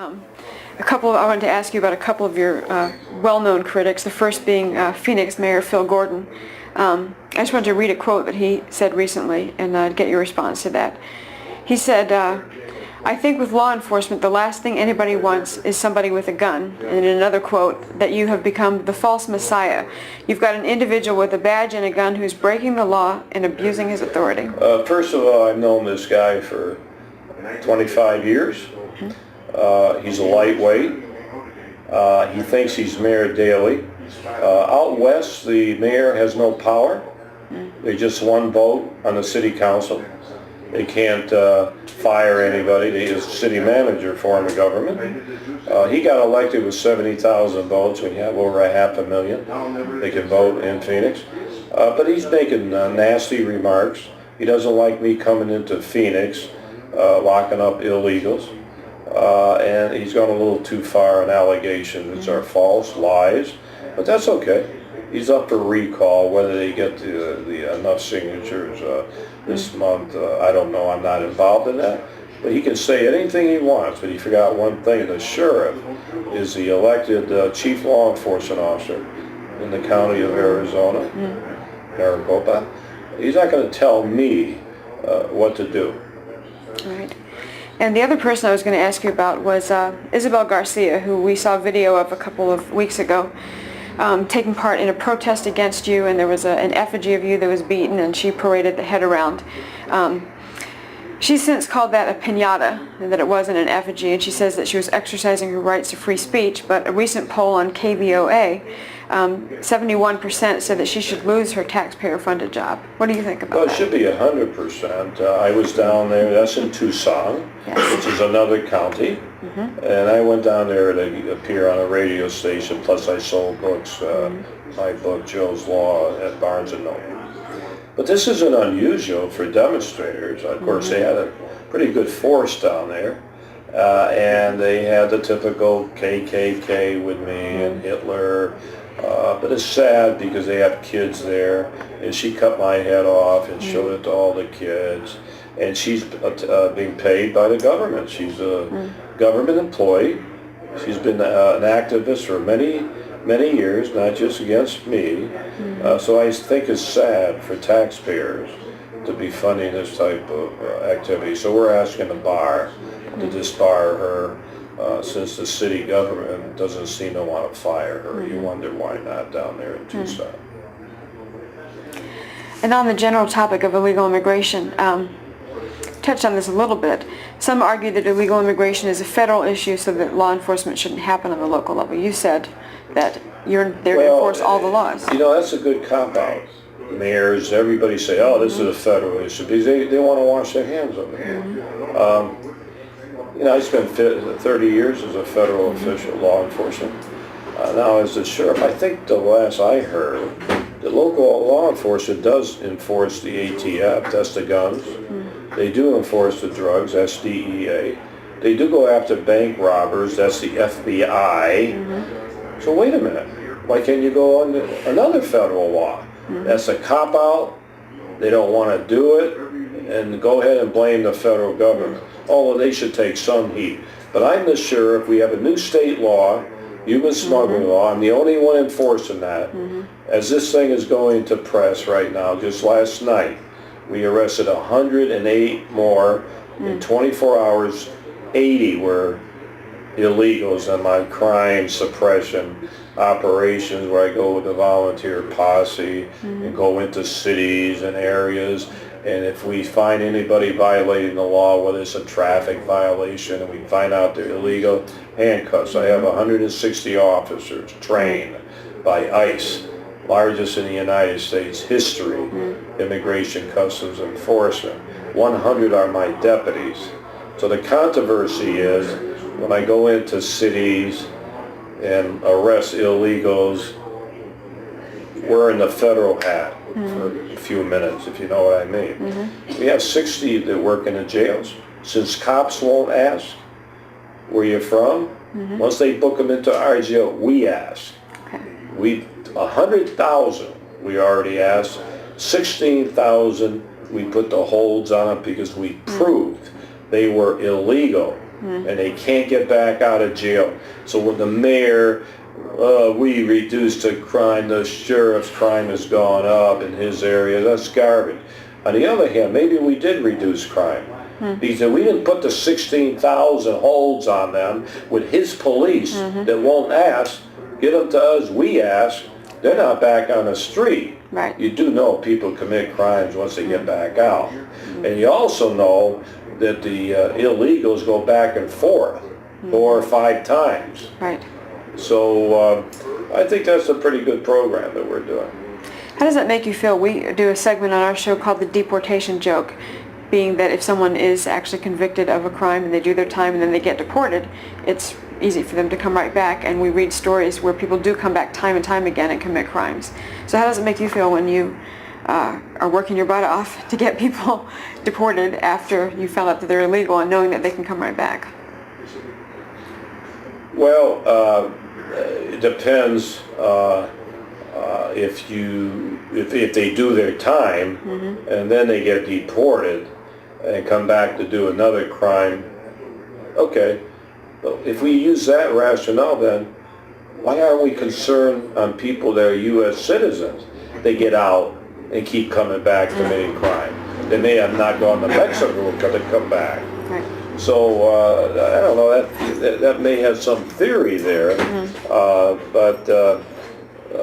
I wanted to ask you about a couple of your well-known critics, the first being Phoenix Mayor Phil Gordon. I just wanted to read a quote that he said recently and get your response to that. He said, I think with law enforcement, the last thing anybody wants is somebody with a gun. And in another quote, that you have become the false messiah. You've got an individual with a badge and a gun who's breaking the law and abusing his authority. First of all, I've known this guy for 25 years. He's a lightweight. He thinks he's Mayor Daley. Out west, the mayor has no power. They just one vote on the city council. They can't fire anybody. They just city manager form of government. He got elected with 70,000 votes. We have over 500,000. They can vote in Phoenix. But he's making nasty remarks. He doesn't like me coming into Phoenix, locking up illegals. And he's gone a little too far in allegations which are false, lies. But that's okay. He's up for recall. Whether they get the enough signatures this month, I don't know. I'm not involved in that. But he can say anything he wants. But he forgot one thing. The sheriff is the elected chief law enforcement officer in the county of Arizona, Maricopa. He's not going to tell me what to do. All right. And the other person I was going to ask you about was Isabel Garcia, who we saw video of a couple of weeks ago, taking part in a protest against you, and there was an effigy of you that was beaten, and she paraded the head around. She's since called that a piñata, and that it wasn't an effigy, and she says that she was exercising her rights to free speech, but a recent poll on KVOA, 71% said that she should lose her taxpayer-funded job. What do you think about that? Well, it should be 100%. I was down there, that's in Tucson, which is another county, and I went down there to appear on a radio station, plus I sold books, my book, Joe's Law, at Barnes & Noble. But this isn't unusual for demonstrators. Of course, they had a pretty good force down there, and they had the typical KKK with me and Hitler. But it's sad because they have kids there, and she cut my head off and showed it to all the kids. And she's being paid by the government. She's a government employee. She's been an activist for many years, not just against me. So I think it's sad for taxpayers to be funding this type of activity. So we're asking the bar to disbar her. Since the city government doesn't seem to want to fire her. You wonder why not down there in Tucson. And on the general topic of illegal immigration, touched on this a little bit. Some argue that illegal immigration is a federal issue, so that law enforcement shouldn't happen on the local level. You said that you're there to enforce all the laws. You know, that's a good cop-out. Mayors, everybody say, oh, this is a federal issue, because they want to wash their hands of it. You know, I spent 30 years as a federal official, law enforcement. Now as the sheriff, I think the last I heard, the local law enforcement does enforce the ATF, that's the guns. They do enforce the drugs, that's DEA. They do go after bank robbers, that's the FBI. So wait a minute, why can't you go on another federal law? That's a cop-out, they don't want to do it, and go ahead and blame the federal government. Oh, well, they should take some heat. But I'm the sheriff. We have a new state law, human smuggling law. I'm the only one enforcing that. As this thing is going to press right now, just last night, we arrested 108 more. In 24 hours, 80 were illegals in my crime suppression operations, where I go with the volunteer posse and go into cities and areas. And if we find anybody violating the law, whether it's a traffic violation, and we find out they're illegal, handcuffs. I have 160 officers trained by ICE, largest in the United States history, Immigration Customs Enforcement. 100 are my deputies. So the controversy is, when I go into cities and arrest illegals, wearing the federal hat for a few minutes, if you know what I mean. We have 60 that work in the jails. Since cops won't ask where you're from, once they book them into our jail, we ask. 100,000 we already asked. 16,000 we put the holds on it because we proved they were illegal. and they can't get back out of jail. So when the mayor, we reduced the crime, the sheriff's crime has gone up in his area, that's garbage. On the other hand, maybe we did reduce crime. Because we didn't put the 16,000 holds on them with his police that won't ask, get them to us, we ask, they're not back on the street. Right. You do know people commit crimes once they get back out. And you also know that the illegals go back and forth 4 or 5 times. Right. So I think that's a pretty good program that we're doing. How does that make you feel? We do a segment on our show called the deportation joke, being that if someone is actually convicted of a crime and they do their time and then they get deported, it's easy for them to come right back, and we read stories where people do come back time and time again and commit crimes. So how does it make you feel when you are working your butt off to get people deported after you found out that they're illegal and knowing that they can come right back? Well, it depends if they do their time and then they get deported and come back to do another crime. Okay, but if we use that rationale, then why aren't we concerned on people that are U.S. citizens? They get out and keep coming back committing crime. They may have not gone to Mexico because they come back. Right. So I don't know, that may have some theory there, but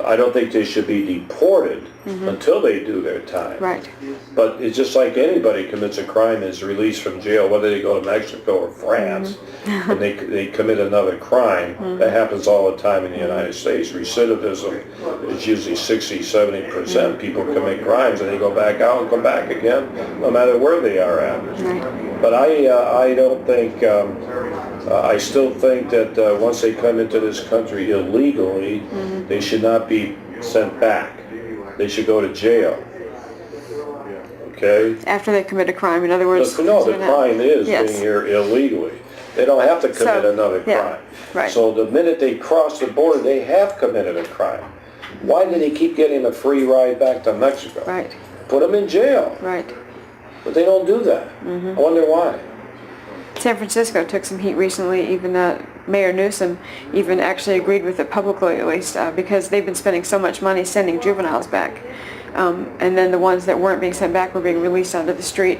I don't think they should be deported until they do their time. Right. But it's just like anybody commits a crime and is released from jail, whether they go to Mexico or France, and they commit another crime. That happens all the time in the United States. Recidivism is usually 60-70%. People commit crimes and they go back out and come back again, no matter where they are at. Right. But I don't think, I still think that once they come into this country illegally, they should not be sent back. They should go to jail. Okay? After they commit a crime, in other words. No, the crime is Yes. being here illegally. They don't have to commit another crime. Yeah, right. So the minute they cross the border, they have committed a crime. Why do they keep getting a free ride back to Mexico? Right. Put them in jail. Right. But they don't do that. I wonder why. San Francisco took some heat recently. Even Mayor Newsom even actually agreed with it publicly, at least, because they've been spending so much money sending juveniles back. And then the ones that weren't being sent back were being released onto the street.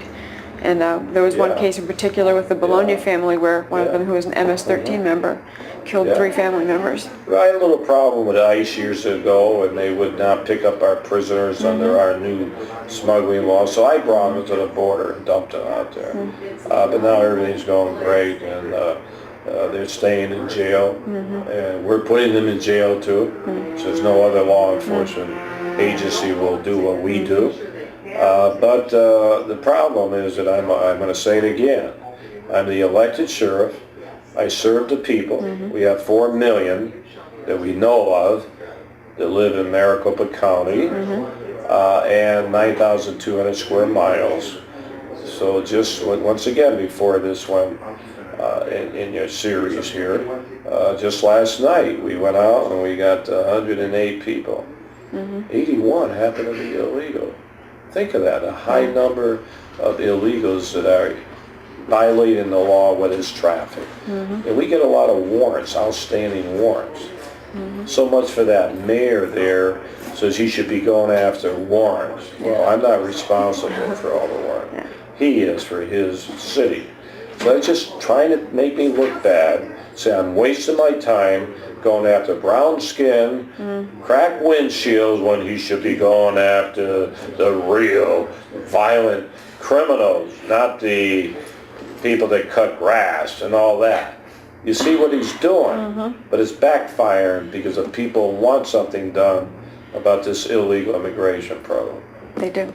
And there was one case in particular with the Bologna family where one of them, who was an MS-13 member, killed 3 family members. I had a little problem with ICE years ago, and they would not pick up our prisoners under our new smuggling law. So I brought them to the border and dumped them out there. But now everything's going great, and they're staying in jail, and we're putting them in jail too. So there's no other law enforcement agency will do what we do. But the problem is that I'm going to say it again. I'm the elected sheriff. I serve the people. We have 4 million that we know of that live in Maricopa County, and 9,200 square miles. So just once again, before this one in your series here, just last night we went out and we got 108 people. 81 happen to be illegal. Think of that, a high number of illegals that are violating the law, whether it's traffic. And we get a lot of warrants, outstanding warrants. So much for that mayor there says he should be going after warrants. Well, I'm not responsible for all the warrants. He is for his city. So they're just trying to make me look bad, say I'm wasting my time going after brown skin, cracked windshields, when he should be going after the real violent criminals, not the people that cut grass and all that. You see what he's doing, but it's backfiring because the people want something done about this illegal immigration program. They do.